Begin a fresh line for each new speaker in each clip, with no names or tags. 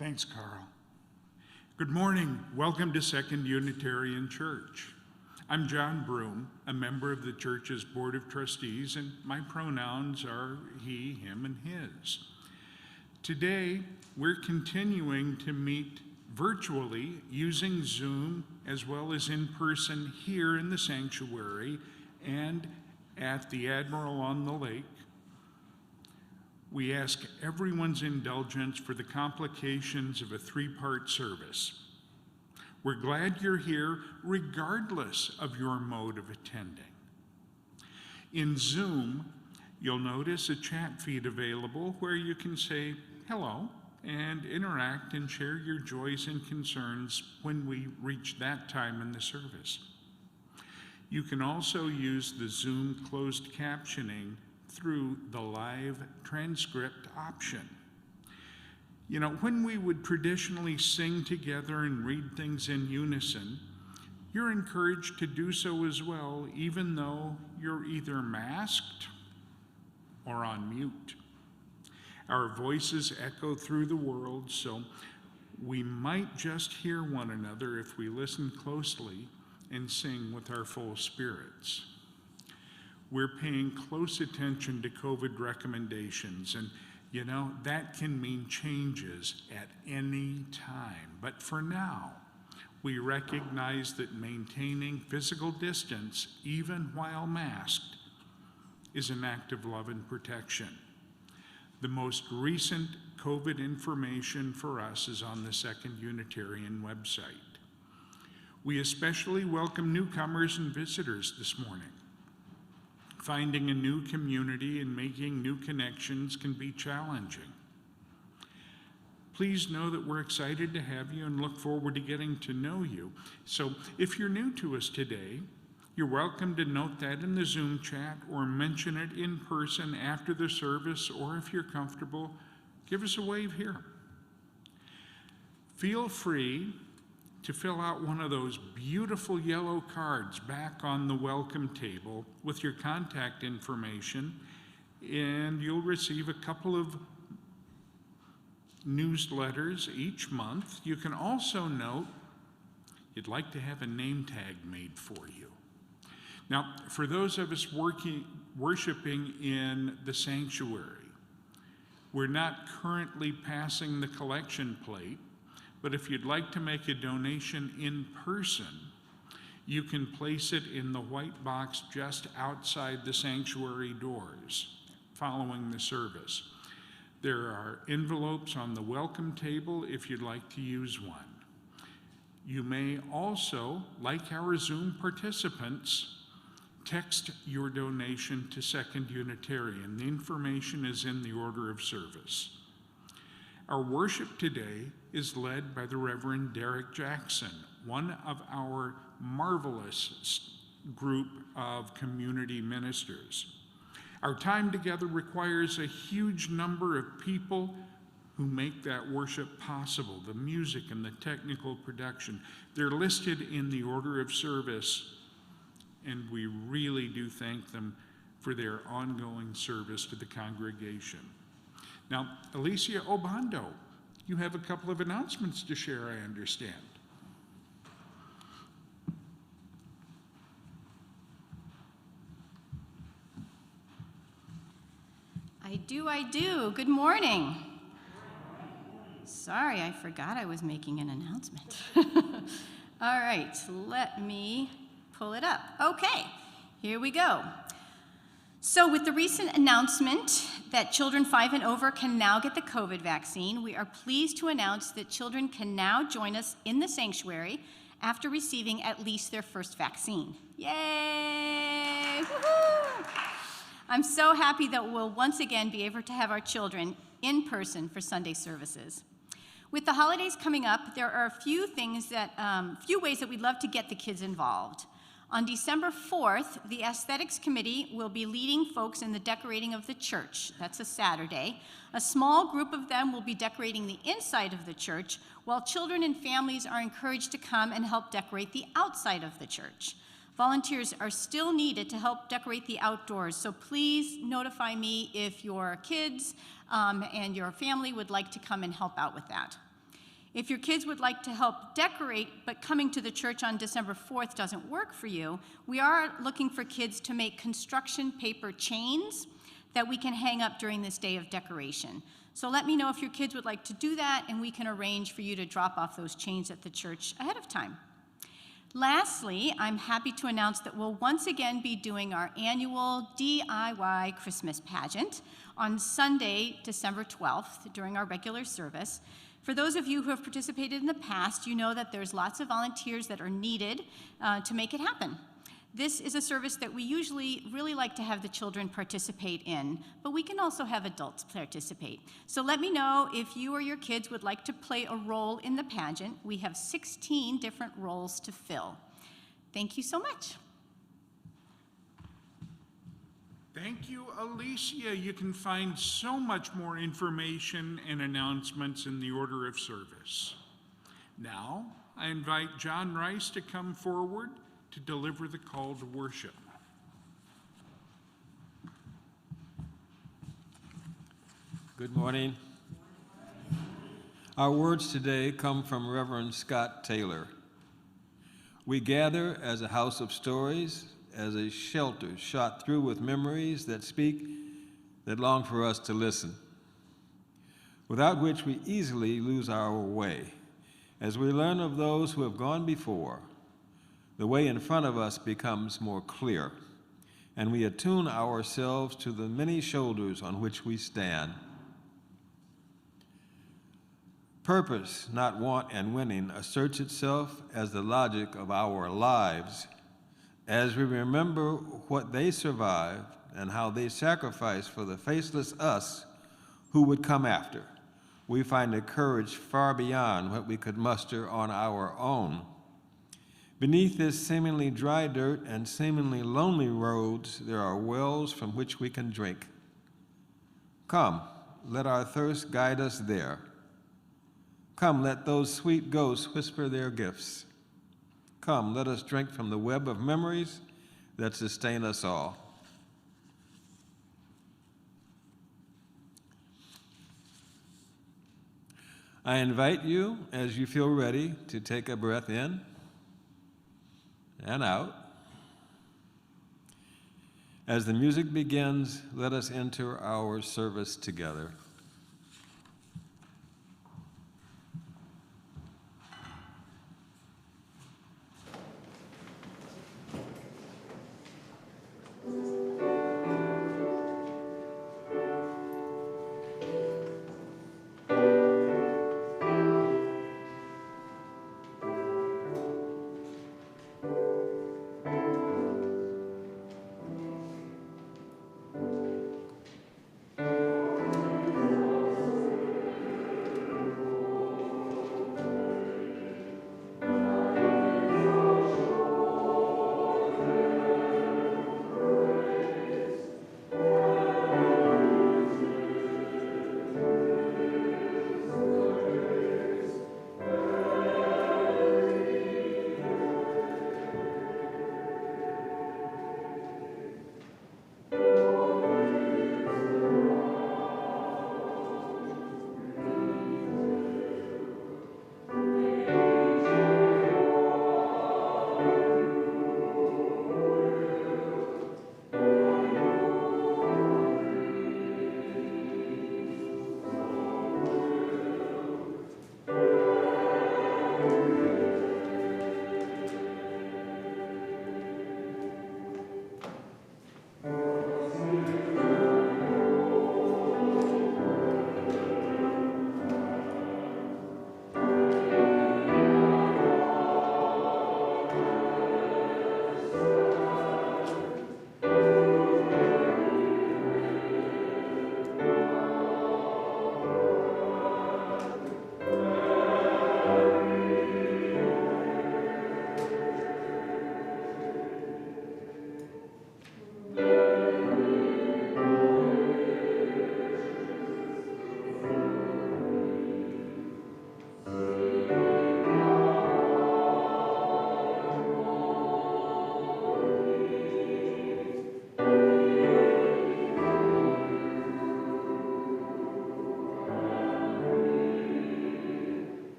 Thanks, Carl. Good morning. Welcome to Second Unitarian Church. I'm John Broom, a member of the church's Board of Trustees, and my pronouns are he, him, and his. Today, we're continuing to meet virtually using Zoom as well as in person here in the sanctuary and at the Admiral on the Lake. We ask everyone's indulgence for the complications of a three-part service. We're glad you're here regardless of your mode of attending. In Zoom, you'll notice a chat feed available where you can say hello and interact and share your joys and concerns when we reach that time in the service. You can also use the Zoom closed captioning through the live transcript option. You know, when we would traditionally sing together and read things in unison, you're encouraged to do so as well, even though you're either masked or on mute. Our voices echo through the world, so we might just hear one another if we listen closely and sing with our full spirits. We're paying close attention to COVID recommendations, and you know, that can mean changes at any time. But for now, we recognize that maintaining physical distance, even while masked, is an act of love and protection. The most recent COVID information for us is on the Second Unitarian website. We especially welcome newcomers and visitors this morning. Finding a new community and making new connections can be challenging. Please know that we're excited to have you and look forward to getting to know you. So if you're new to us today, you're welcome to note that in the Zoom chat or mention it in person after the service, or if you're comfortable, give us a wave here. Feel free to fill out one of those beautiful yellow cards back on the welcome table with your contact information, and you'll receive a couple of newsletters each month. You can also note you'd like to have a name tag made for you. Now, for those of us worshiping in the sanctuary, we're not currently passing the collection plate, but if you'd like to make a donation in person, you can place it in the white box just outside the sanctuary doors following the service. There are envelopes on the welcome table if you'd like to use one. You may also, like our Zoom participants, text your donation to Second Unitarian. The information is in the order of service. Our worship today is led by the Reverend Derek Jackson, one of our marvelous group of community ministers. Our time together requires a huge number of people who make that worship possible, the music and the technical production. They're listed in the order of service, and we really do thank them for their ongoing service to the congregation. Now, Alicia Obando, you have a couple of announcements to share, I understand.
I do. Good morning. Sorry, I forgot I was making an announcement. All right, let me pull it up. Okay, here we go. So with the recent announcement that children 5 and over can now get the COVID vaccine, we are pleased to announce that children can now join us in the sanctuary after receiving at least their first vaccine. Yay! Woohoo! I'm so happy that we'll once again be able to have our children in person for Sunday services. With the holidays coming up, there are a few ways that we'd love to get the kids involved. On December 4th, the Aesthetics Committee will be leading folks in the decorating of the church. That's a Saturday. A small group of them will be decorating the inside of the church, while children and families are encouraged to come and help decorate the outside of the church. Volunteers are still needed to help decorate the outdoors, so please notify me if your kids and your family would like to come and help out with that. If your kids would like to help decorate, but coming to the church on December 4th doesn't work for you, we are looking for kids to make construction paper chains that we can hang up during this day of decoration. So let me know if your kids would like to do that, and we can arrange for you to drop off those chains at the church ahead of time. Lastly, I'm happy to announce that we'll once again be doing our annual DIY Christmas pageant on Sunday, December 12th, during our regular service. For those of you who have participated in the past, you know that there's lots of volunteers that are needed to make it happen. This is a service that we usually really like to have the children participate in, but we can also have adults participate. So let me know if you or your kids would like to play a role in the pageant. We have 16 different roles to fill. Thank you so much.
Thank you, Alicia. You can find so much more information and announcements in the order of service. Now, I invite John Rice to come forward to deliver the call to worship.
Good morning. Our words today come from Reverend Scott Taylor. We gather as a house of stories, as a shelter shot through with memories that speak, that long for us to listen, without which we easily lose our way. As we learn of those who have gone before, the way in front of us becomes more clear, and we attune ourselves to the many shoulders on which we stand. Purpose, not want and winning, asserts itself as the logic of our lives. As we remember what they survived and how they sacrificed for the faceless us who would come after, we find a courage far beyond what we could muster on our own. Beneath this seemingly dry dirt and seemingly lonely roads, there are wells from which we can drink. Come, let our thirst guide us there. Come, let those sweet ghosts whisper their gifts. Come, let us drink from the web of memories that sustain us all. I invite you, as you feel ready, to take a breath in and out. As the music begins, let us enter our service together.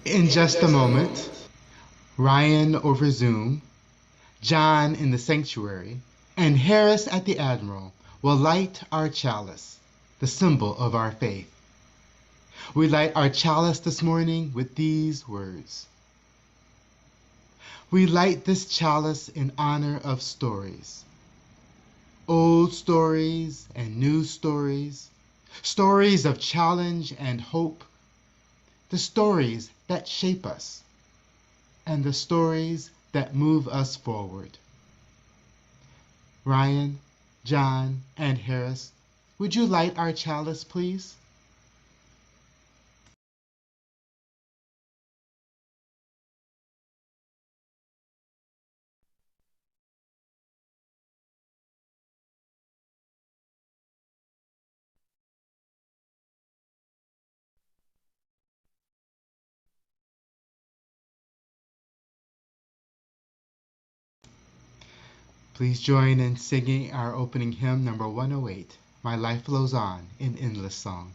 In just a moment, Ryan over Zoom, John in the sanctuary, and Harris at the Admiral will light our chalice, the symbol of our faith. We light our chalice this morning with these words. We light this chalice in honor of stories. Old stories and new stories, stories of challenge and hope, the stories that shape us, and the stories that move us forward. Ryan, John, and Harris, would you light our chalice, please? Please join in singing our opening hymn, number 108, My Life Flows On in Endless Song.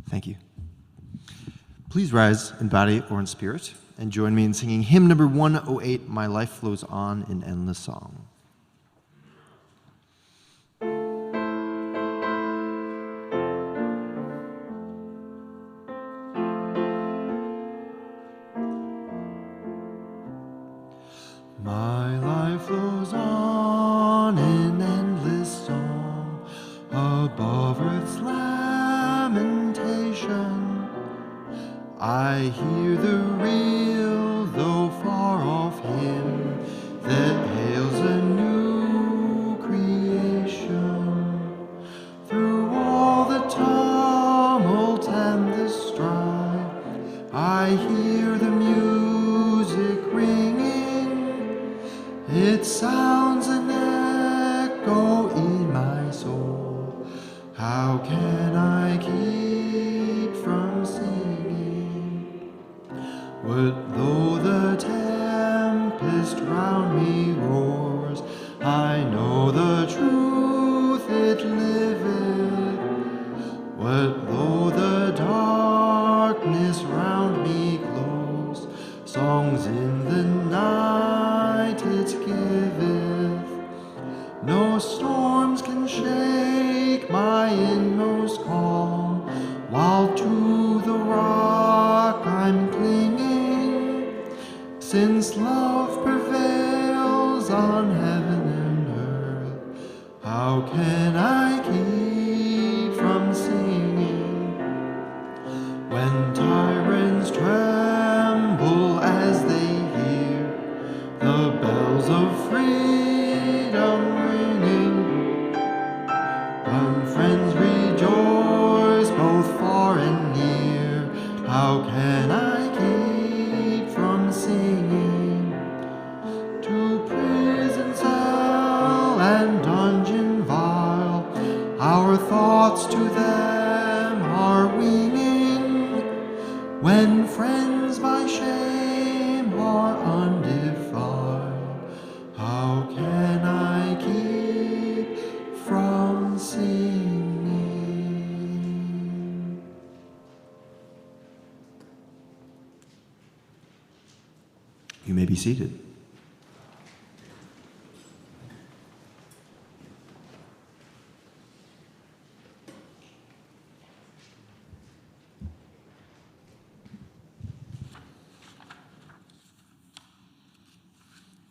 Thank you. Please rise in body or in spirit and join me in singing hymn number 108, My Life Flows On in Endless Song. My life flows on in endless song above earth's lamentation. I hear the real, though far off hymn that hails a new creation. Through all the tumult and the strife, I hear the music ringing. It sounds an echo in my soul. How can I keep from singing? What though the tempest round me roars, I know the truth it liveth. What though the darkness round me glows, songs in the night it giveth. No storms can shake my inmost calm, while to the rock I'm clinging. Since love prevails on heaven and earth, how can I keep from singing? When tyrants tremble as they hear the bells of freedom ringing, when friends rejoice both far and near, how can I keep from singing? To prison cell and dungeon vile, our thoughts to them are winging. When friends by shame are undefiled, how can I keep from singing? You may be seated.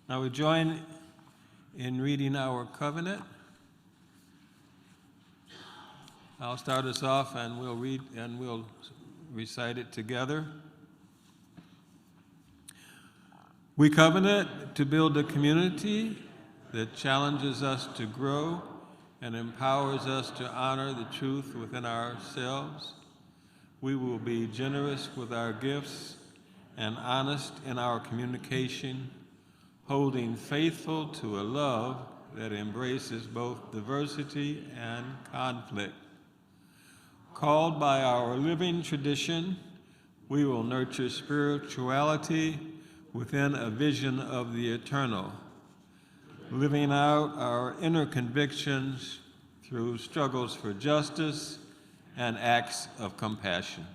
Now we join in reading our covenant. I'll start us off and we'll read and we'll recite it together. We covenant to build a community that challenges us to grow and empowers us to honor the truth within ourselves. We will be generous with our gifts and honest in our communication, holding faithful to a love that embraces both diversity and conflict. Called by our living tradition, we will nurture spirituality within a vision of the eternal, living out our inner convictions through struggles for justice and acts of compassion.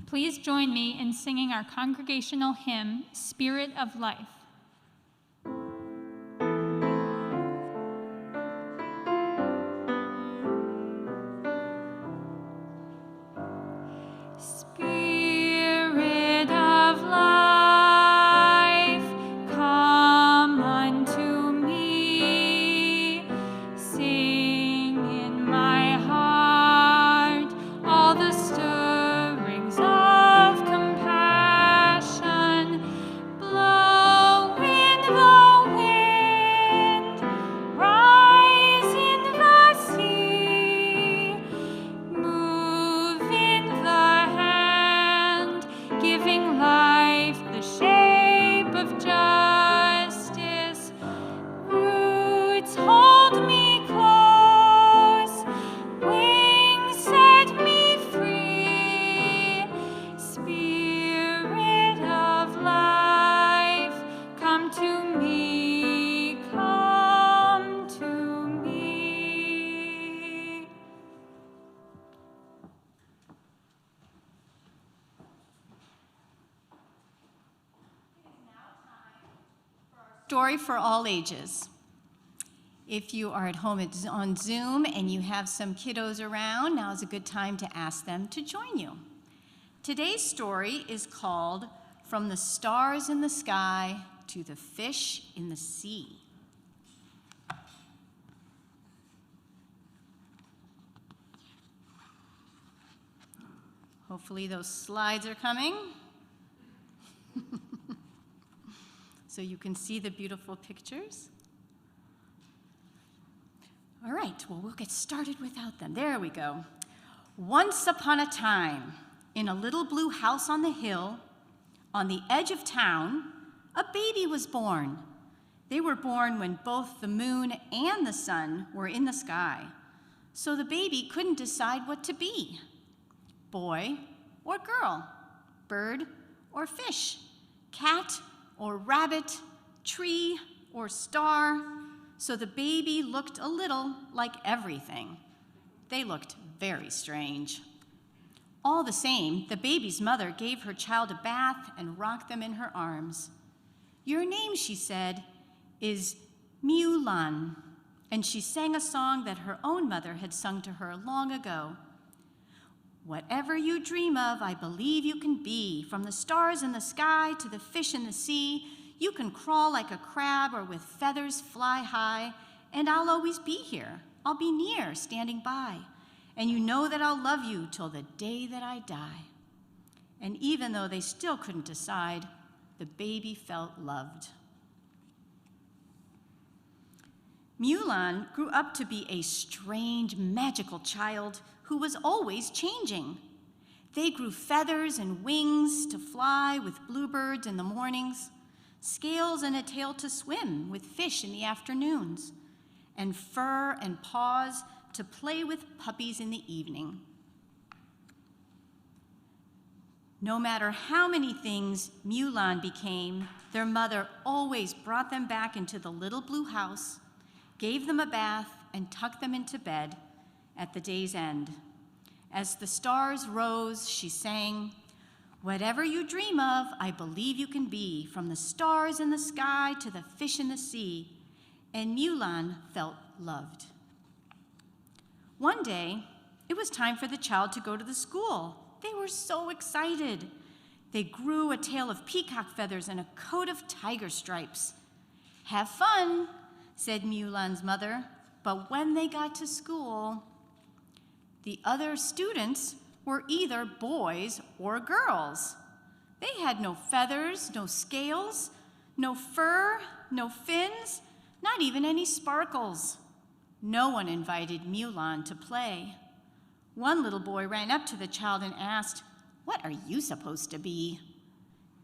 Please join me in singing our congregational hymn, Spirit of Life. Spirit of life, come unto me. Sing in my heart all the stirrings of compassion. Blow in the wind, rise in the sea, move in the hand, giving life the shape of justice. Roots hold me close, wings set me free. Spirit of life, come to me, come to me.
Story for all ages. If you are at home on Zoom and you have some kiddos around, now is a good time to ask them to join you. Today's story is called From the Stars in the Sky to the Fish in the Sea. Hopefully those slides are coming so you can see the beautiful pictures. All right, well, we'll get started without them. There we go. Once upon a time, in a little blue house on the hill, on the edge of town, a baby was born. They were born when both the moon and the sun were in the sky, so the baby couldn't decide what to be: boy or girl, bird or fish, cat or rabbit, tree or star. So the baby looked a little like everything. They looked very strange. All the same, the baby's mother gave her child a bath and rocked them in her arms. "Your name," she said, "is Mulan." And she sang a song that her own mother had sung to her long ago. "Whatever you dream of, I believe you can be. From the stars in the sky to the fish in the sea, you can crawl like a crab or with feathers fly high, and I'll always be here. I'll be near, standing by. And you know that I'll love you till the day that I die." And even though they still couldn't decide, the baby felt loved. Mulan grew up to be a strange, magical child who was always changing. They grew feathers and wings to fly with bluebirds in the mornings, scales and a tail to swim with fish in the afternoons, and fur and paws to play with puppies in the evening. No matter how many things Mulan became, their mother always brought them back into the little blue house, gave them a bath, and tucked them into bed at the day's end. As the stars rose, she sang, "Whatever you dream of, I believe you can be, from the stars in the sky to the fish in the sea." And Mulan felt loved. One day, it was time for the child to go to the school. They were so excited. They grew a tail of peacock feathers and a coat of tiger stripes. "Have fun," said Mulan's mother. But when they got to school, the other students were either boys or girls. They had no feathers, no scales, no fur, no fins, not even any sparkles. No one invited Mulan to play. One little boy ran up to the child and asked, "What are you supposed to be?"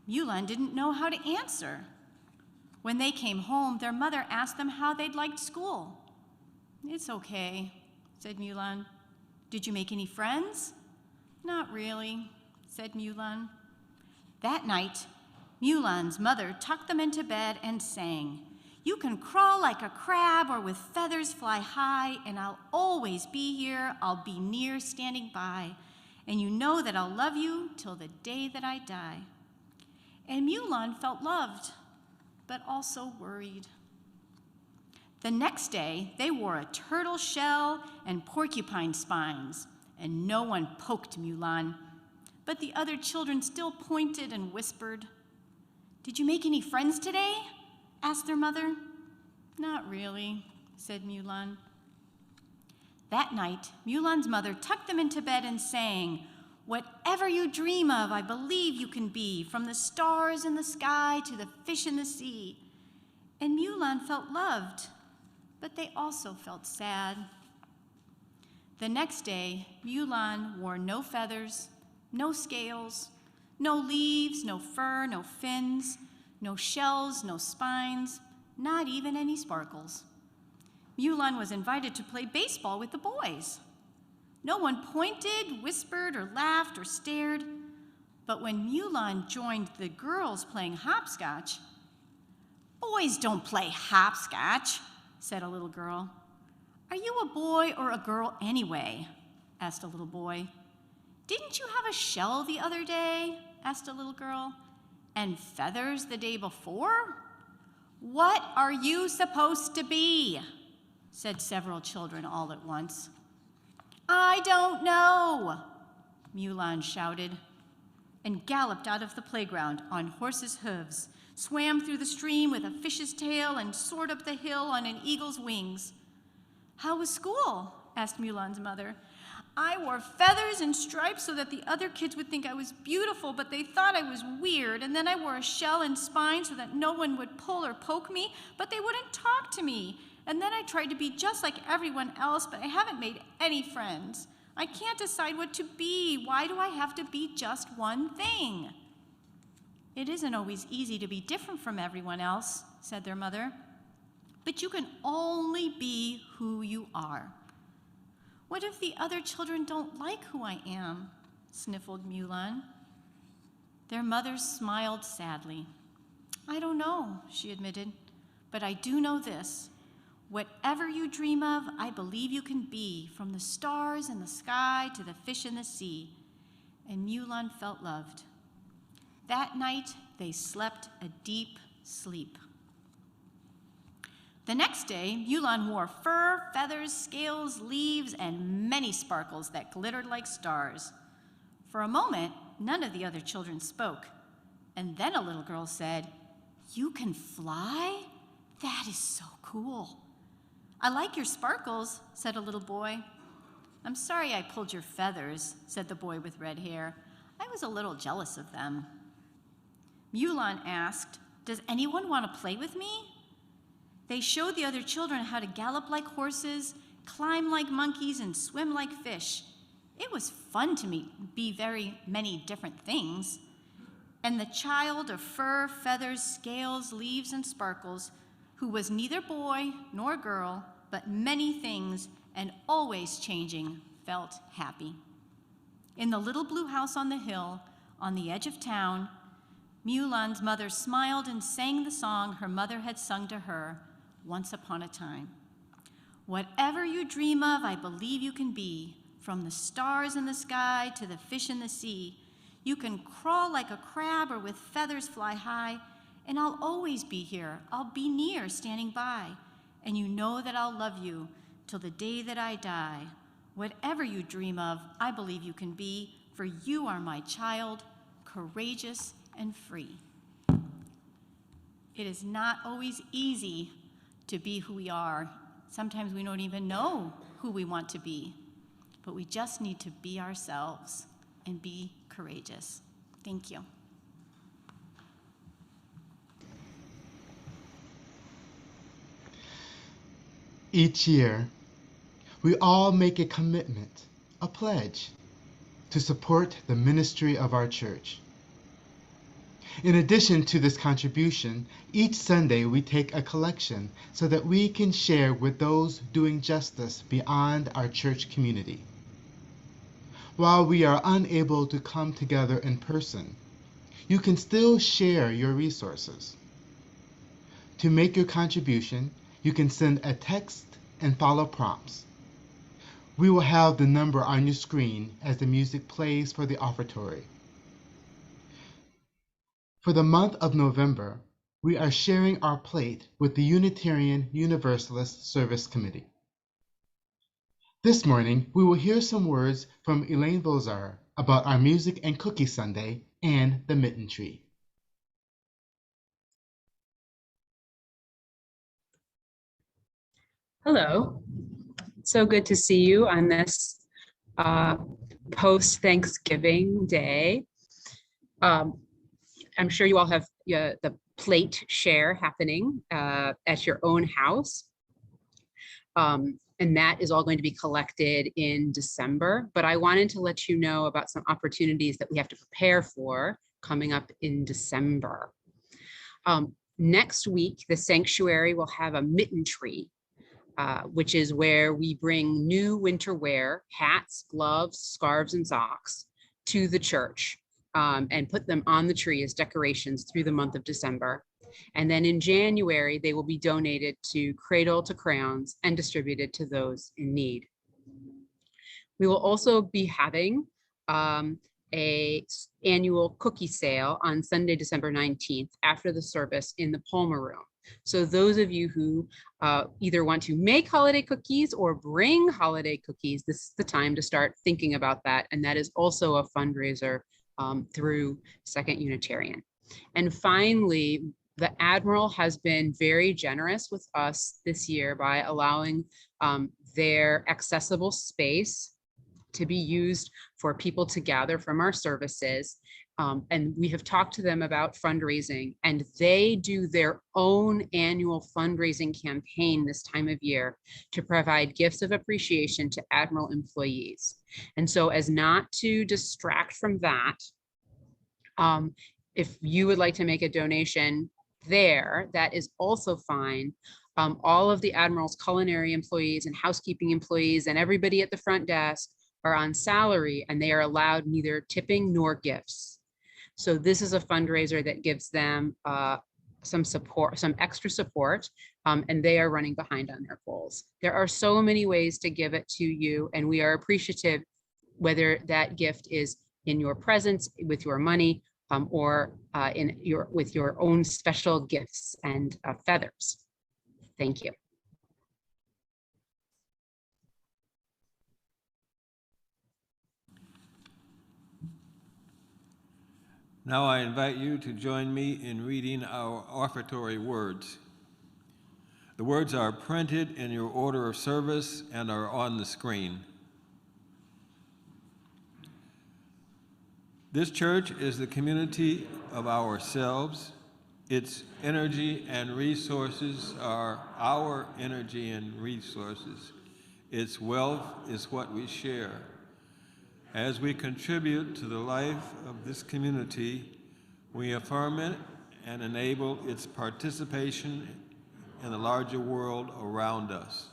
Mulan didn't know how to answer. When they came home, their mother asked them how they'd liked school. "It's okay," said Mulan. "Did you make any friends?" "Not really," said Mulan. That night, Mulan's mother tucked them into bed and sang, "You can crawl like a crab or with feathers fly high, and I'll always be here, I'll be near standing by, and you know that I'll love you till the day that I die." And Mulan felt loved, but also worried. The next day, they wore a turtle shell and porcupine spines, and no one poked Mulan. But the other children still pointed and whispered. "Did you make any friends today?" asked their mother. "Not really," said Mulan. That night, Mulan's mother tucked them into bed and sang, "Whatever you dream of, I believe you can be, from the stars in the sky to the fish in the sea." And Mulan felt loved, but they also felt sad. The next day, Mulan wore no feathers, no scales, no leaves, no fur, no fins, no shells, no spines, not even any sparkles. Mulan was invited to play baseball with the boys. No one pointed, whispered, or laughed, or stared. But when Mulan joined the girls playing hopscotch, "Boys don't play hopscotch," said a little girl. "Are you a boy or a girl anyway?" asked a little boy. "Didn't you have a shell the other day?" asked a little girl. "And feathers the day before? What are you supposed to be?" said several children all at once. "I don't know," Mulan shouted, and galloped out of the playground on horse's hooves, swam through the stream with a fish's tail, and soared up the hill on an eagle's wings. "How was school?" asked Mulan's mother. "I wore feathers and stripes so that the other kids would think I was beautiful, but they thought I was weird. And then I wore a shell and spine so that no one would pull or poke me, but they wouldn't talk to me. And then I tried to be just like everyone else, but I haven't made any friends. I can't decide what to be. Why do I have to be just one thing?" "It isn't always easy to be different from everyone else," said their mother. "But you can only be who you are." "What if the other children don't like who I am?" sniffled Mulan. Their mother smiled sadly. "I don't know," she admitted, "but I do know this. Whatever you dream of, I believe you can be, from the stars in the sky to the fish in the sea." And Mulan felt loved. That night, they slept a deep sleep. The next day, Mulan wore fur, feathers, scales, leaves, and many sparkles that glittered like stars. For a moment, none of the other children spoke. And then a little girl said, "You can fly? That is so cool." "I like your sparkles," said a little boy. "I'm sorry I pulled your feathers," said the boy with red hair. "I was a little jealous of them." Mulan asked, "Does anyone want to play with me?" They showed the other children how to gallop like horses, climb like monkeys, and swim like fish. It was fun to be very many different things. And the child of fur, feathers, scales, leaves, and sparkles, who was neither boy nor girl, but many things and always changing, felt happy. In the little blue house on the hill, on the edge of town, Mulan's mother smiled and sang the song her mother had sung to her once upon a time. "Whatever you dream of, I believe you can be, from the stars in the sky to the fish in the sea. You can crawl like a crab or with feathers fly high, and I'll always be here. I'll be near, standing by, and you know that I'll love you till the day that I die. Whatever you dream of, I believe you can be, for you are my child, courageous and free." It is not always easy to be who we are. Sometimes we don't even know who we want to be, but we just need to be ourselves and be courageous. Thank you.
Each year, we all make a commitment, a pledge, to support the ministry of our church. In addition to this contribution, each Sunday we take a collection so that we can share with those doing justice beyond our church community. While we are unable to come together in person, you can still share your resources. To make your contribution, you can send a text and follow prompts. We will have the number on your screen as the music plays for the offertory. For the month of November, we are sharing our plate with the Unitarian Universalist Service Committee. This morning, we will hear some words from Elaine Vozar about our Music and Cookie Sunday and the Mitten Tree.
Hello. So good to see you on this post-Thanksgiving day. I'm sure you all have the plate share happening at your own house. And that is all going to be collected in December. But I wanted to let you know about some opportunities that we have to prepare for coming up in December. Next week, the sanctuary will have a mitten tree, which is where we bring new winter wear, hats, gloves, scarves, and socks to the church and put them on the tree as decorations through the month of December. And then in January, they will be donated to Cradle to Crayons and distributed to those in need. We will also be having a annual cookie sale on Sunday, December 19th after the service in the Palmer Room. So those of you who either want to make holiday cookies or bring holiday cookies, this is the time to start thinking about that. And that is also a fundraiser through Second Unitarian. And finally, the Admiral has been very generous with us this year by allowing their accessible space to be used for people to gather from our services. And we have talked to them about fundraising, and they do their own annual fundraising campaign this time of year to provide gifts of appreciation to Admiral employees. And so as not to distract from that, if you would like to make a donation there, that is also fine. All of the Admiral's culinary employees and housekeeping employees and everybody at the front desk are on salary, and they are allowed neither tipping nor gifts. So this is a fundraiser that gives them some support, some extra support, and they are running behind on their goals. There are so many ways to give it to you, and we are appreciative whether that gift is in your presence, with your money, or with your own special gifts and feathers. Thank you.
Now I invite you to join me in reading our Offertory Words. The words are printed in your order of service and are on the screen. This church is the community of ourselves. Its energy and resources are our energy and resources. Its wealth is what we share. As we contribute to the life of this community, we affirm it and enable its participation in the larger world around us.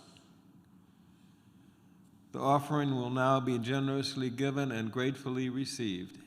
The offering will now be generously given and gratefully received.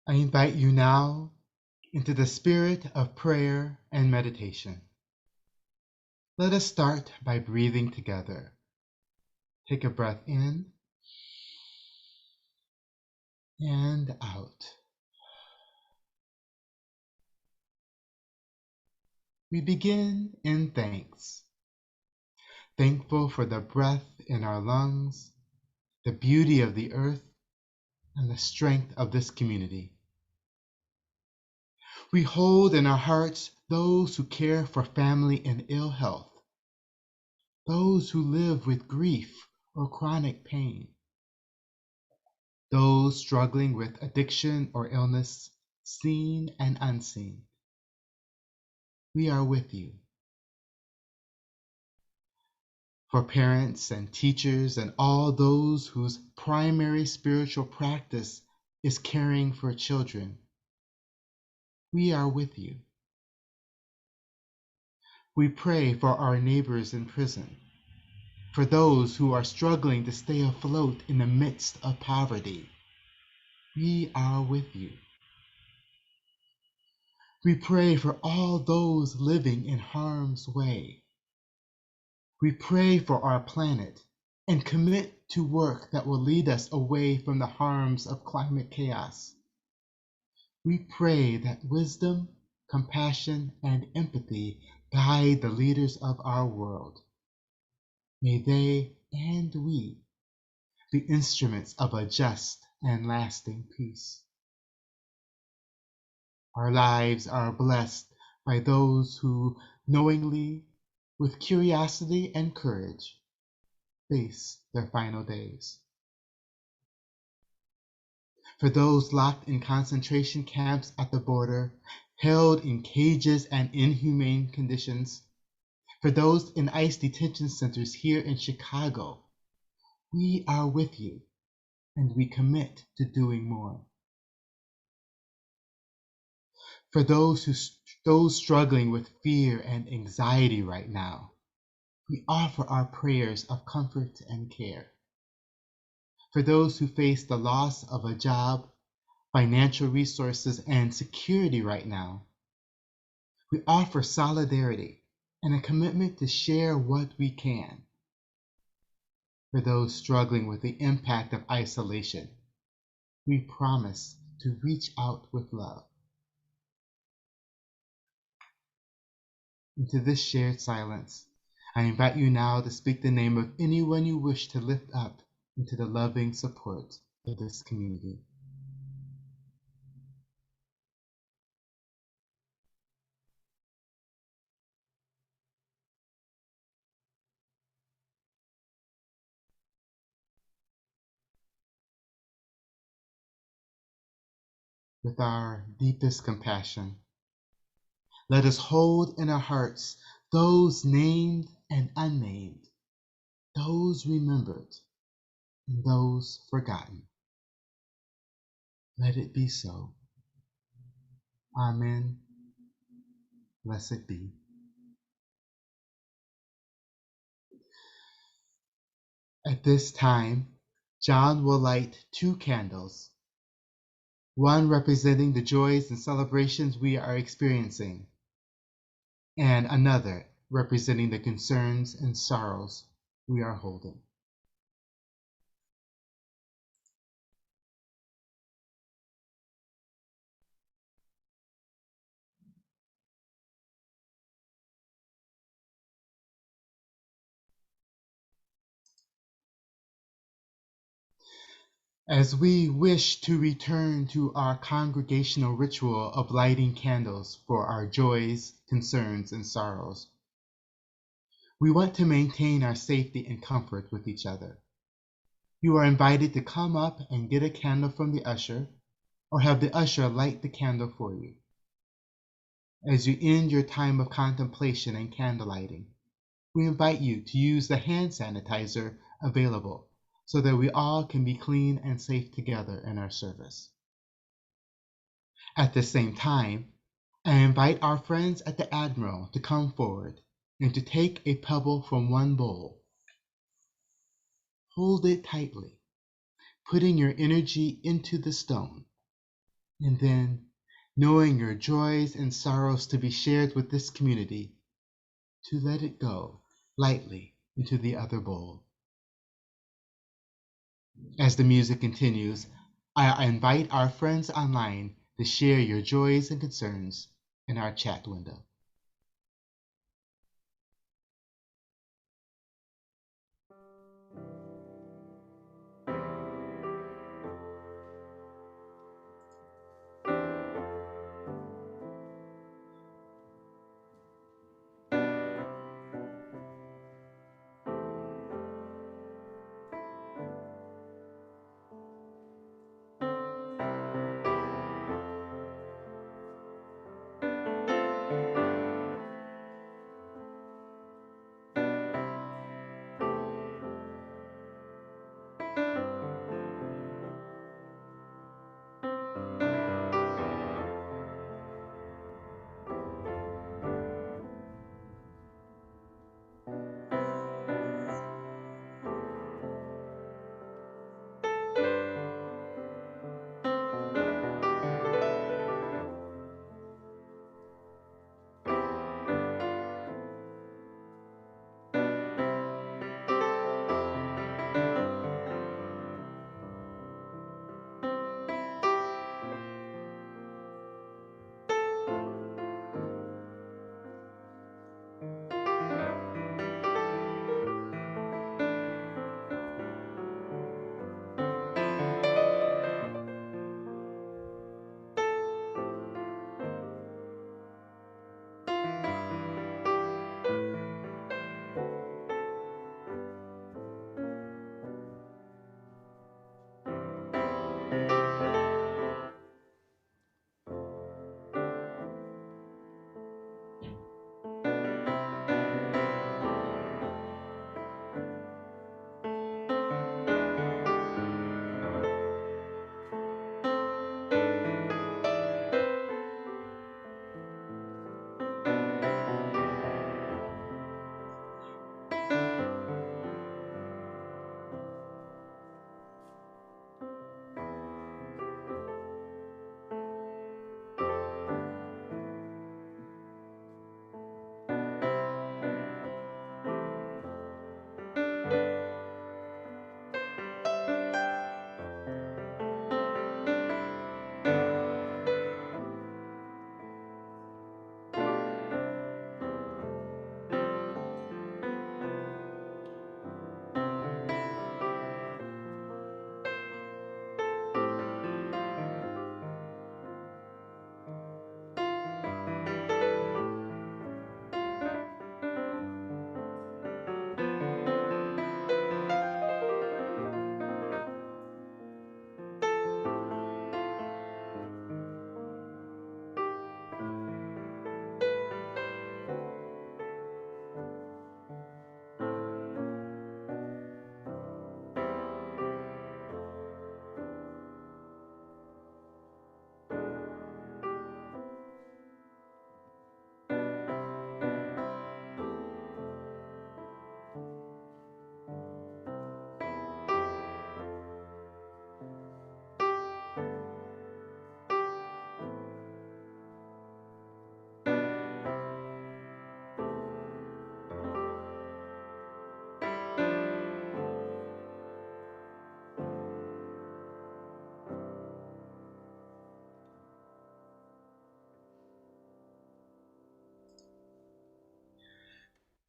I invite you now into the spirit of prayer and meditation. Let us start by breathing together. Take a breath in and out. We begin in thanks, thankful for the breath in our lungs, the beauty of the earth, and the strength of this community. We hold in our hearts those who care for family in ill health, those who live with grief or chronic pain, those struggling with addiction or illness, seen and unseen. We are with you. For parents and teachers and all those whose primary spiritual practice is caring for children, we are with you. We pray for our neighbors in prison, for those who are struggling to stay afloat in the midst of poverty. We are with you. We pray for all those living in harm's way. We pray for our planet and commit to work that will lead us away from the harms of climate chaos. We pray that wisdom, compassion, and empathy guide the leaders of our world. May they and we be instruments of a just and lasting peace. Our lives are blessed by those who knowingly, with curiosity and courage, face their final days. For those locked in concentration camps at the border, held in cages and inhumane conditions, for those in ICE detention centers here in Chicago, we are with you, and we commit to doing more. For those struggling with fear and anxiety right now, we offer our prayers of comfort and care. For those who face the loss of a job, financial resources, and security right now, we offer solidarity and a commitment to share what we can. For those struggling with the impact of isolation, we promise to reach out with love. Into this shared silence, I invite you now to speak the name of anyone you wish to lift up into the loving support of this community. With our deepest compassion, let us hold in our hearts those named and unnamed, those remembered and those forgotten. Let it be so. Amen. Blessed be. At this time, John will light 2 candles, one representing the joys and celebrations we are experiencing, and another representing the concerns and sorrows we are holding. As we wish to return to our congregational ritual of lighting candles for our joys, concerns, and sorrows, we want to maintain our safety and comfort with each other. You are invited to come up and get a candle from the usher, or have the usher light the candle for you. As you end your time of contemplation and candle lighting, we invite you to use the hand sanitizer available so that we all can be clean and safe together in our service. At the same time, I invite our friends at the Admiral to come forward and to take a pebble from one bowl. Hold it tightly, putting your energy into the stone. And then, knowing your joys and sorrows to be shared with this community, to let it go lightly into the other bowl. As the music continues, I invite our friends online to share your joys and concerns in our chat window.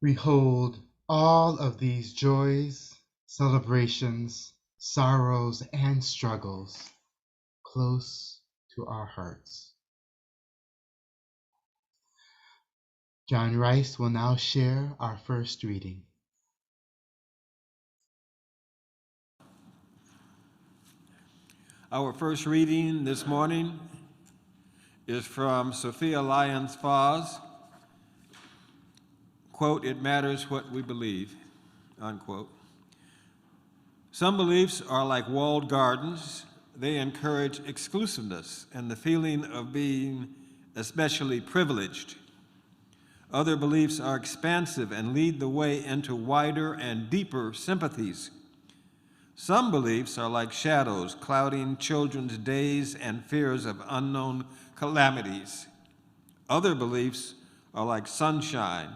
We hold all of these joys, celebrations, sorrows, and struggles close to our hearts. John Rice will now share our first reading.
Our first reading this morning is from Sophia Lyons Foz, quote, "It matters what we believe," unquote. Some beliefs are like walled gardens. They encourage exclusiveness and the feeling of being especially privileged. Other beliefs are expansive and lead the way into wider and deeper sympathies. Some beliefs are like shadows clouding children's days and fears of unknown calamities. Other beliefs are like sunshine,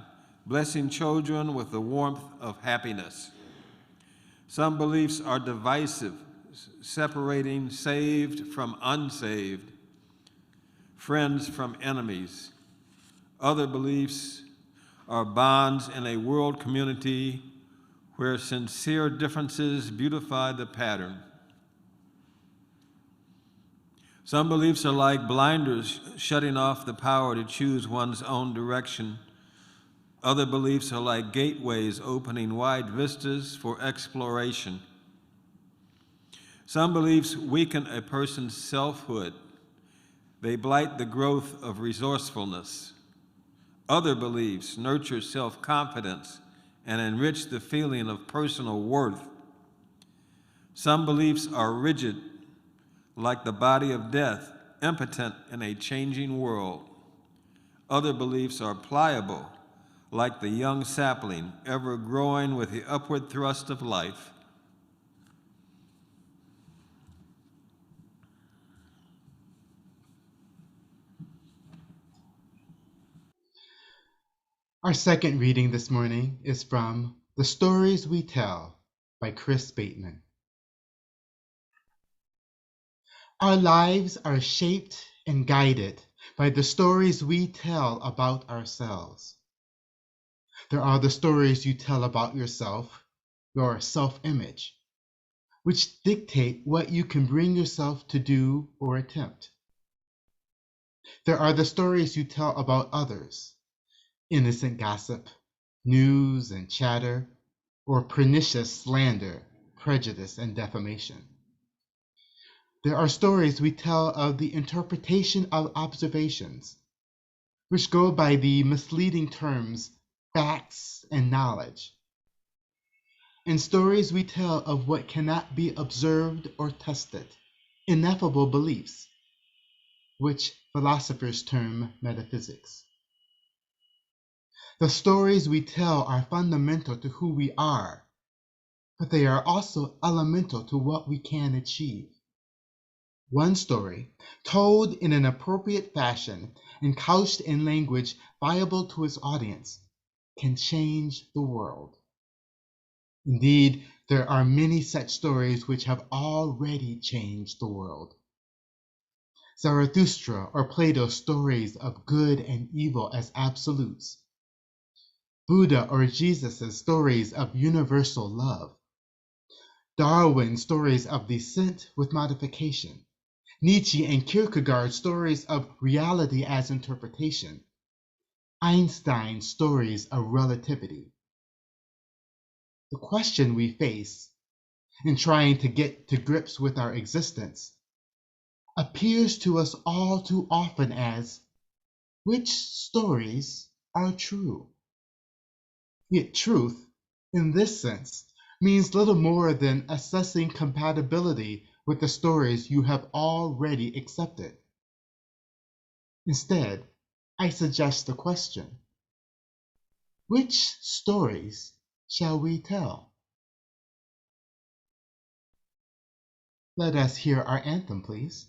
blessing children with the warmth of happiness. Some beliefs are divisive, separating saved from unsaved, friends from enemies. Other beliefs are bonds in a world community where sincere differences beautify the pattern. Some beliefs are like blinders shutting off the power to choose one's own direction. Other beliefs are like gateways opening wide vistas for exploration. Some beliefs weaken a person's selfhood. They blight the growth of resourcefulness. Other beliefs nurture self-confidence and enrich the feeling of personal worth. Some beliefs are rigid, like the body of death, impotent in a changing world. Other beliefs are pliable, like the young sapling, ever growing with the upward thrust of life.
Our second reading this morning is from The Stories We Tell by Chris Bateman. Our lives are shaped and guided by the stories we tell about ourselves. There are the stories you tell about yourself, your self-image, which dictate what you can bring yourself to do or attempt. There are the stories you tell about others, innocent gossip, news and chatter, or pernicious slander, prejudice, and defamation. There are stories we tell of the interpretation of observations, which go by the misleading terms facts and knowledge, and stories we tell of what cannot be observed or tested, ineffable beliefs, which philosophers term metaphysics. The stories we tell are fundamental to who we are, but they are also elemental to what we can achieve. One story, told in an appropriate fashion and couched in language viable to its audience, can change the world. Indeed, there are many such stories which have already changed the world. Zarathustra or Plato's stories of good and evil as absolutes. Buddha or Jesus' stories of universal love. Darwin's stories of descent with modification. Nietzsche and Kierkegaard's stories of reality as interpretation. Einstein's stories of relativity. The question we face in trying to get to grips with our existence appears to us all too often as, which stories are true? Yet truth, in this sense, means little more than assessing compatibility with the stories you have already accepted. Instead, I suggest the question, which stories shall we tell? Let us hear our anthem, please.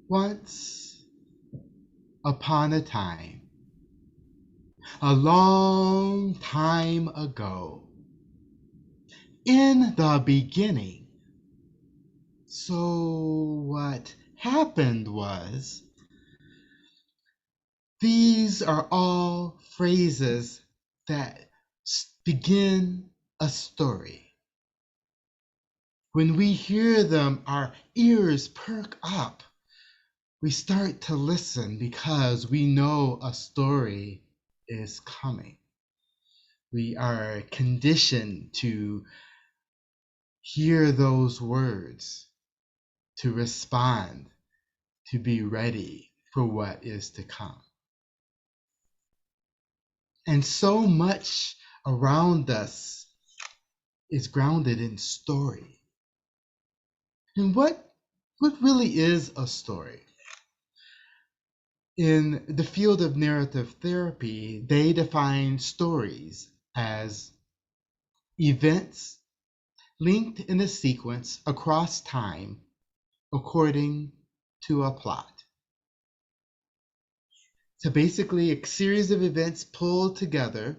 Once upon a time, a long time ago, in the beginning. So what happened was, these are all phrases that begin a story. When we hear them, our ears perk up. We start to listen because we know a story is coming. We are conditioned to hear those words, to respond, to be ready for what is to come. And so much around us is grounded in story. And what really is a story? In the field of narrative therapy, they define stories as events linked in a sequence across time according to a plot. So basically, a series of events pulled together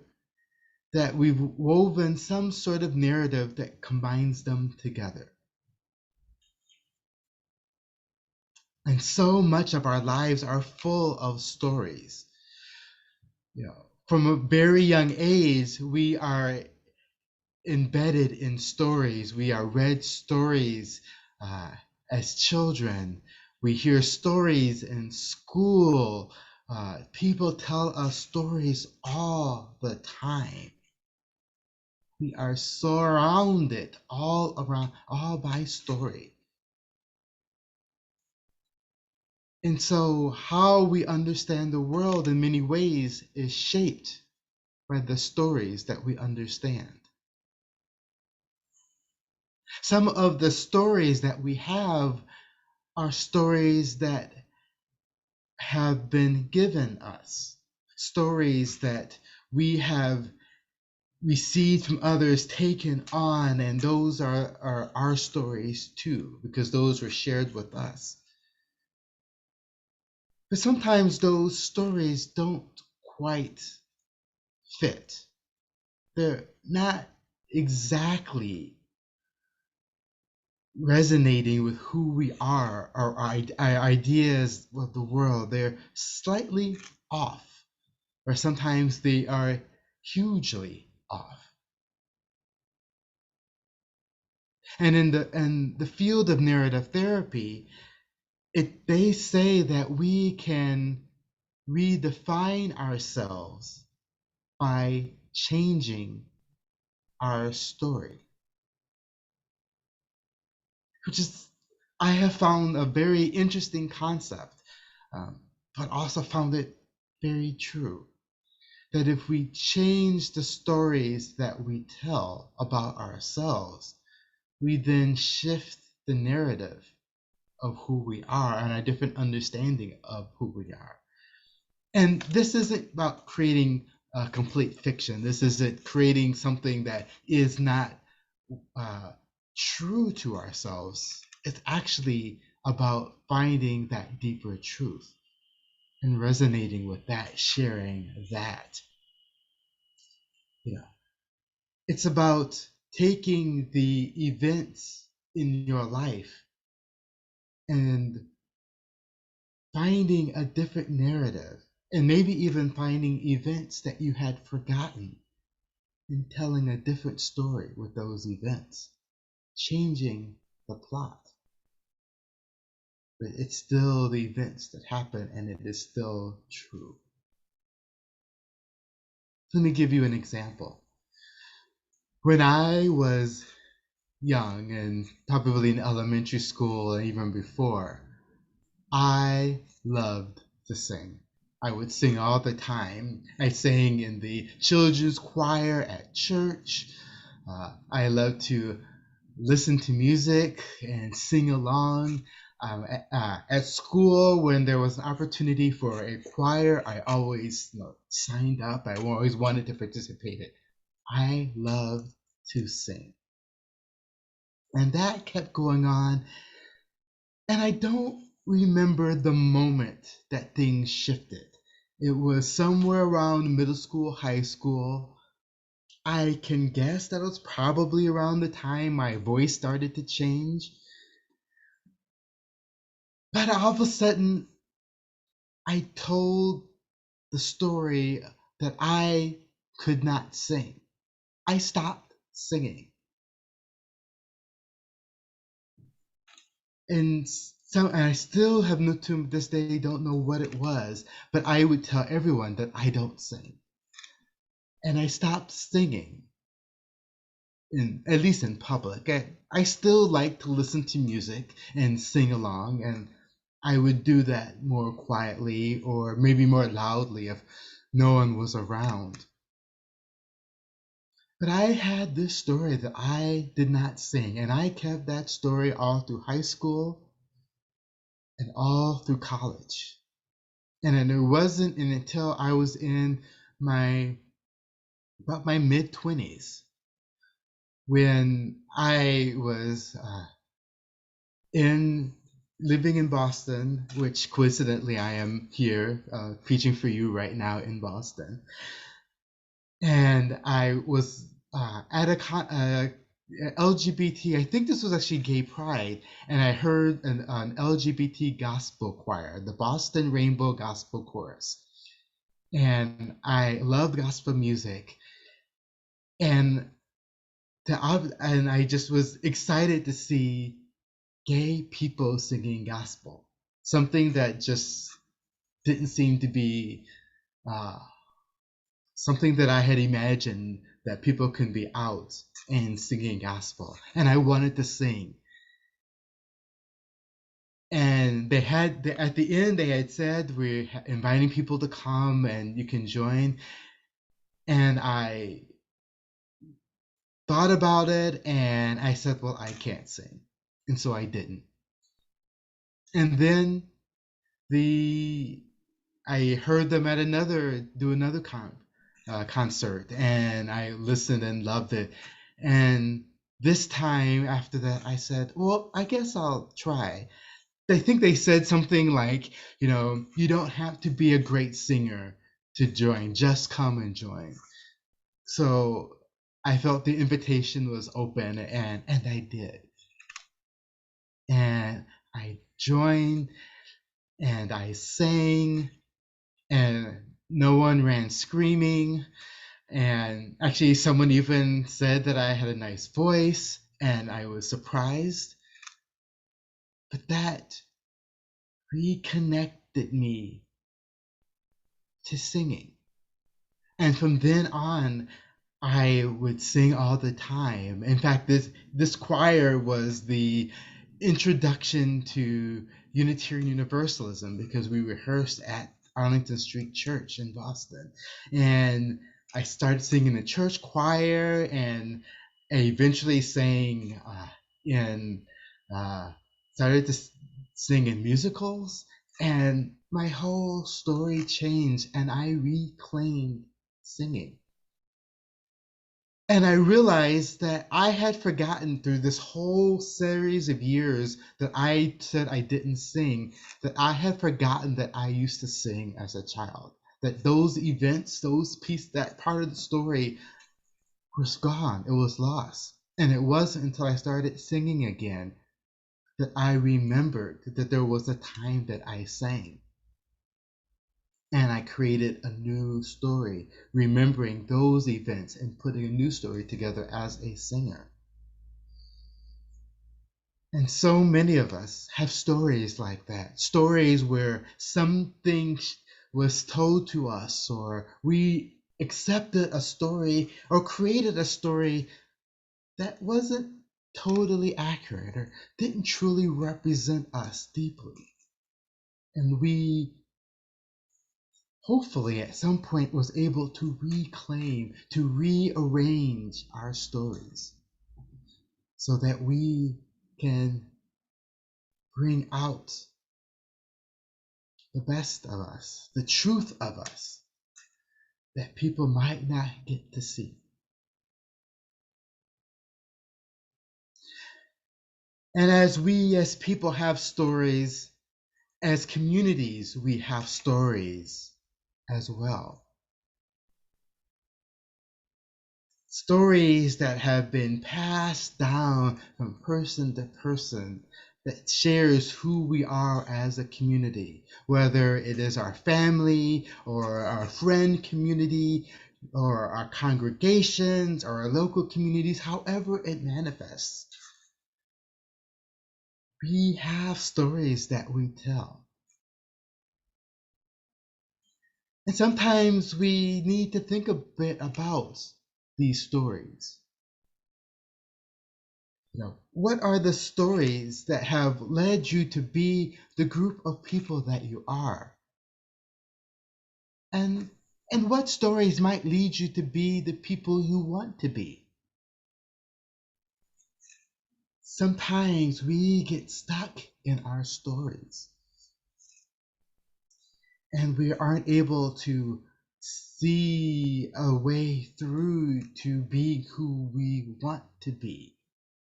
that we've woven some sort of narrative that combines them together. And so much of our lives are full of stories. From a very young age, we are embedded in stories. We are read stories as children. We hear stories in school. People tell us stories all the time. We are surrounded all by story. And so how we understand the world in many ways is shaped by the stories that we understand. Some of the stories that we have are stories that have been given us, stories that we have received from others, taken on, and those are our stories too, because those were shared with us. But sometimes those stories don't quite fit. They're not exactly resonating with who we are, our ideas of the world. They're slightly off, or sometimes they are hugely off. And in the field of narrative therapy, they say that we can redefine ourselves by changing our story, which is, I have found a very interesting concept, but also found it very true. That if we change the stories that we tell about ourselves, we then shift the narrative of who we are and a different understanding of who we are. And this isn't about creating a complete fiction. This isn't creating something that is not true to ourselves. It's actually about finding that deeper truth and resonating with that, sharing that. It's about taking the events in your life and finding a different narrative, and maybe even finding events that you had forgotten and telling a different story with those events, changing the plot. But it's still the events that happen, and it is still true. Let me give you an example. When I was young, and probably in elementary school and even before, I loved to sing. I would sing all the time. I sang in the children's choir at church. I loved to listen to music and sing along. At school, when there was an opportunity for a choir, I always signed up. I always wanted to participate. I loved to sing. And that kept going on. And I don't remember the moment that things shifted. It was somewhere around middle school, high school. I can guess that it was probably around the time my voice started to change. But all of a sudden, I told the story that I could not sing. I stopped singing. And I still have no, to this day, don't know what it was, but I would tell everyone that I don't sing. And I stopped singing, at least in public. I still like to listen to music and sing along, and I would do that more quietly or maybe more loudly if no one was around. But I had this story that I did not sing, and I kept that story all through high school and all through college. And then it wasn't until I was in about my mid-20s when I was living in Boston, which coincidentally I am here preaching for you right now in Boston. And I was at a LGBT, I think this was actually Gay Pride, and I heard an LGBT gospel choir, the Boston Rainbow Gospel Chorus. And I loved gospel music. And I just was excited to see gay people singing gospel, something that just didn't seem to be something that I had imagined, that people can be out and singing gospel. And I wanted to sing. And at the end, they had said, we're inviting people to come and you can join. And I thought about it and I said, well, I can't sing. And so I didn't. And then I heard them at another concert, and I listened and loved it. And this time after that, I said, well, I guess I'll try. I think they said something like, you don't have to be a great singer to join, just come and join. So I felt the invitation was open, and I did. And I joined and I sang, and no one ran screaming. And actually, someone even said that I had a nice voice, and I was surprised. But that reconnected me to singing. And from then on, I would sing all the time. In fact, this choir was the introduction to Unitarian Universalism, because we rehearsed at Arlington Street Church in Boston. And I started singing in the church choir, and I eventually sang started to sing in musicals, and my whole story changed, and I reclaimed singing. And I realized that I had forgotten through this whole series of years that I said I didn't sing, that I had forgotten that I used to sing as a child. That those events, that part of the story was gone. It was lost. And it wasn't until I started singing again that I remembered that there was a time that I sang. And I created a new story, remembering those events and putting a new story together as a singer. And so many of us have stories like that, stories where something was told to us, or we accepted a story or created a story that wasn't totally accurate or didn't truly represent us deeply. And we hopefully at some point was able to reclaim, to rearrange our stories so that we can bring out the best of us, the truth of us that people might not get to see. And as we as people have stories, As communities, we have stories as well. Stories that have been passed down from person to person that shares who we are as a community, whether it is our family or our friend community or our congregations or our local communities, however it manifests. We have stories that we tell. And sometimes we need to think a bit about these stories. What are the stories that have led you to be the group of people that you are? And what stories might lead you to be the people you want to be? Sometimes we get stuck in our stories and we aren't able to see a way through to being who we want to be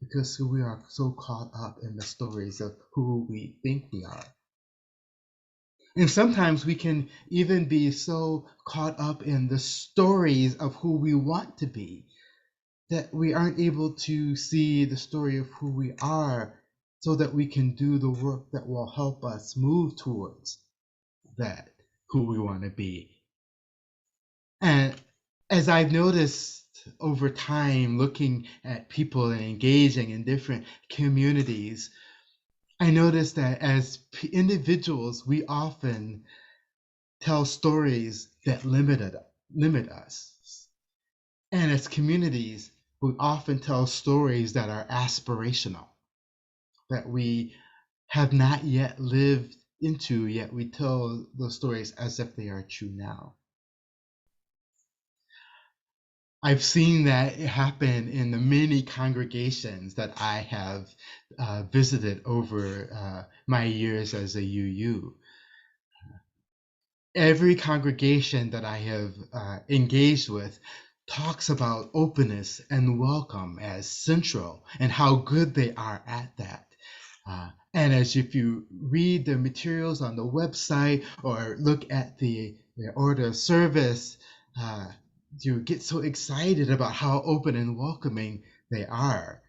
because we are so caught up in the stories of who we think we are. And sometimes we can even be so caught up in the stories of who we want to be that we aren't able to see the story of who we are so that we can do the work that will help us move towards that who we want to be. And as I've noticed over time, looking at people and engaging in different communities, I noticed that as individuals, we often tell stories that limit us. And as communities, we often tell stories that are aspirational, that we have not yet lived into, yet we tell those stories as if they are true now. I've seen that happen in the many congregations that I have visited over my years as a UU. Every congregation that I have engaged with talks about openness and welcome as central and how good they are at that. And as if you read the materials on the website or look at the order of service, you get so excited about how open and welcoming they are.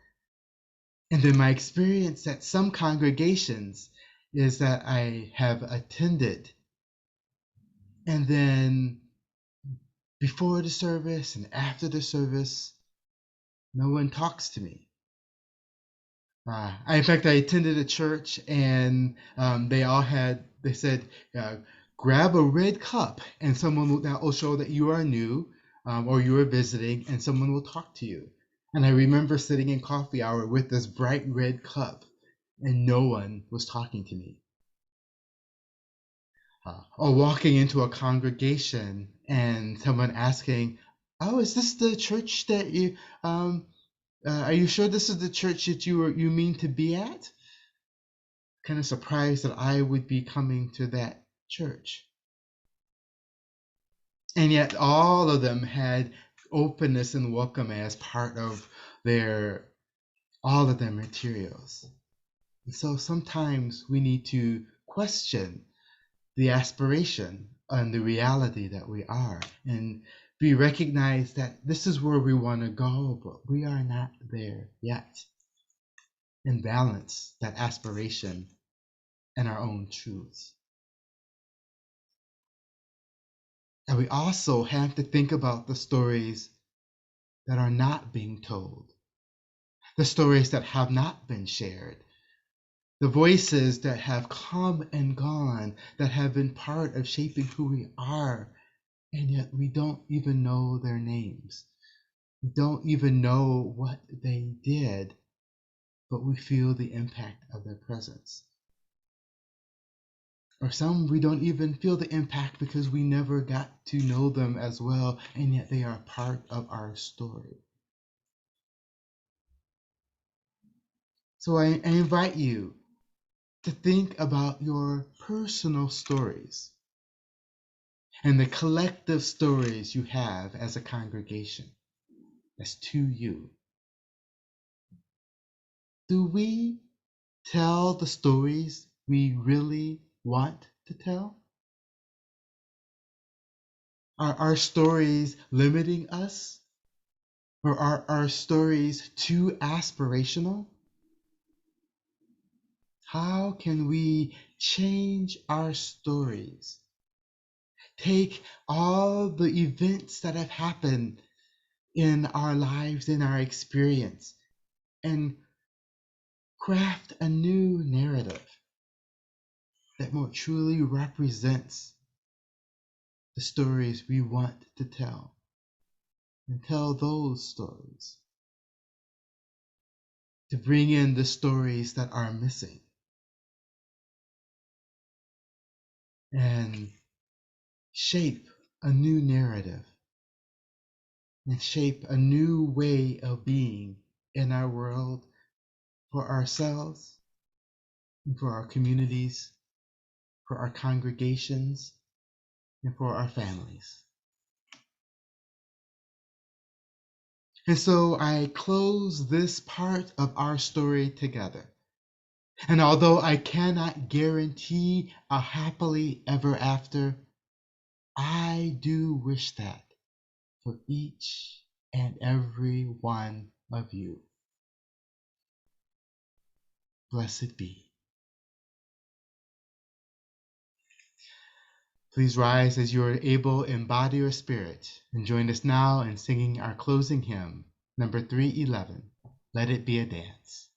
And then my experience at some congregations is that I have attended, and then before the service and after the service, no one talks to me. In fact, I attended a church and they said, grab a red cup and that will show that you are new or you are visiting and someone will talk to you. And I remember sitting in coffee hour with this bright red cup and no one was talking to me. Or walking into a congregation and someone asking, oh, is this the church that you, are you sure this is the church that you mean to be at? Kind of surprised that I would be coming to that church. And yet all of them had openness and welcome as part of all of their materials. And so sometimes we need to question the aspiration and the reality that we are, and we recognize that this is where we want to go, but we are not there yet. And balance that aspiration and our own truths. And we also have to think about the stories that are not being told, the stories that have not been shared, the voices that have come and gone, that have been part of shaping who we are, and yet we don't even know their names. We don't even know what they did, but we feel the impact of their presence. Or some we don't even feel the impact because we never got to know them as well, and yet they are part of our story. So I invite you to think about your personal stories and the collective stories you have as a congregation, as to you. Do we tell the stories we really want to tell? Are our stories limiting us? Or are our stories too aspirational? How can we change our stories? Take all the events that have happened in our lives, in our experience, and craft a new narrative that more truly represents the stories we want to tell, and tell those stories, to bring in the stories that are missing, and shape a new narrative, and shape a new way of being in our world for ourselves, and for our communities, for our congregations, and for our families. And so I close this part of our story together. And although I cannot guarantee a happily ever after, I do wish that for each and every one of you. Blessed be. Please rise as you are able in body or spirit, and join us now in singing our closing hymn, number 311, Let It Be a Dance.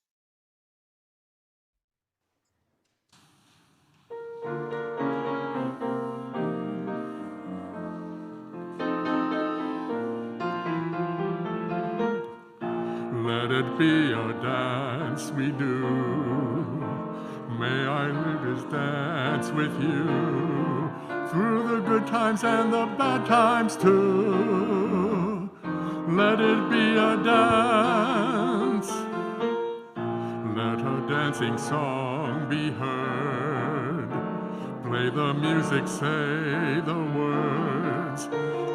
Let it be a dance we do. May I live this dance with you through the good times and the bad times too. Let it be a dance. Let a dancing song be heard. Play the music, say the words,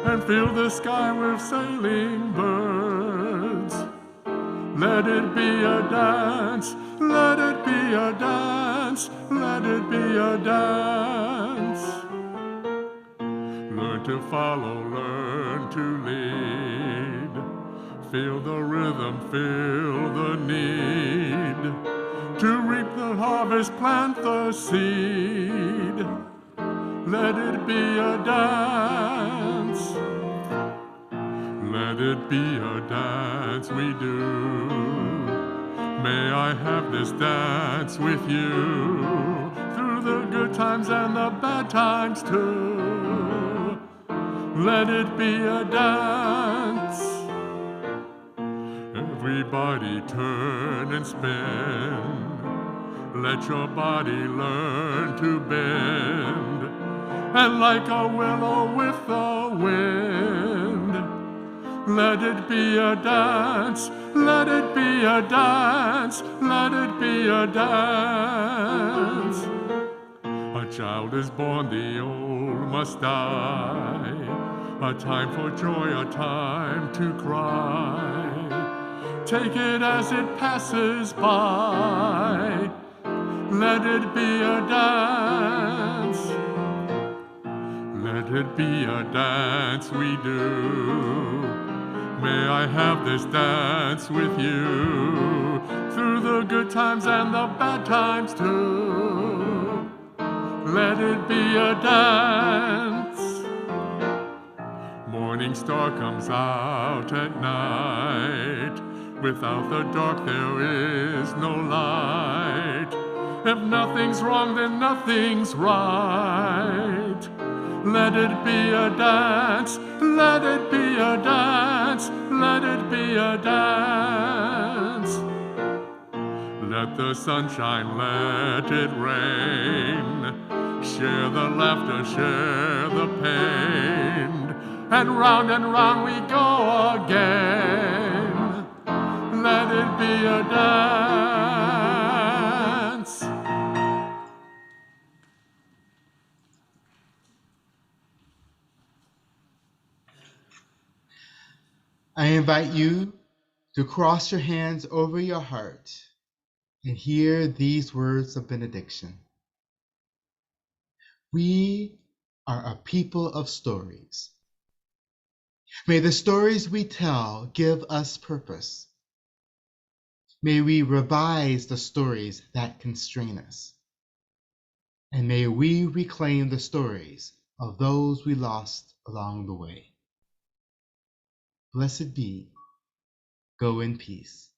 and fill the sky with sailing birds. Let it be a dance, let it be a dance, let it be a dance. Learn to follow, learn to lead. Feel the rhythm, feel the need. To reap the harvest, plant the seed. Let it be a dance. Let it be a dance we do. May I have this dance with you through the good times and the bad times too. Let it be a dance. Everybody turn and spin. Let your body learn to bend. And like a willow with the wind, let it be a dance, let it be a dance, let it be a dance. A child is born, the old must die. A time for joy, a time to cry. Take it as it passes by. Let it be a dance. Let it be a dance we do. May I have this dance with you through the good times and the bad times too. Let it be a dance. Morning star comes out at night. Without the dark there is no light. If nothing's wrong, then nothing's right. Let it be a dance, let it be a dance, let it be a dance. Let the sunshine, let it rain. Share the laughter, share the pain. And round we go again. Let it be a dance.
I invite you to cross your hands over your heart and hear these words of benediction. We are a people of stories. May the stories we tell give us purpose. May we revise the stories that constrain us. And may we reclaim the stories of those we lost along the way. Blessed be. Go in peace.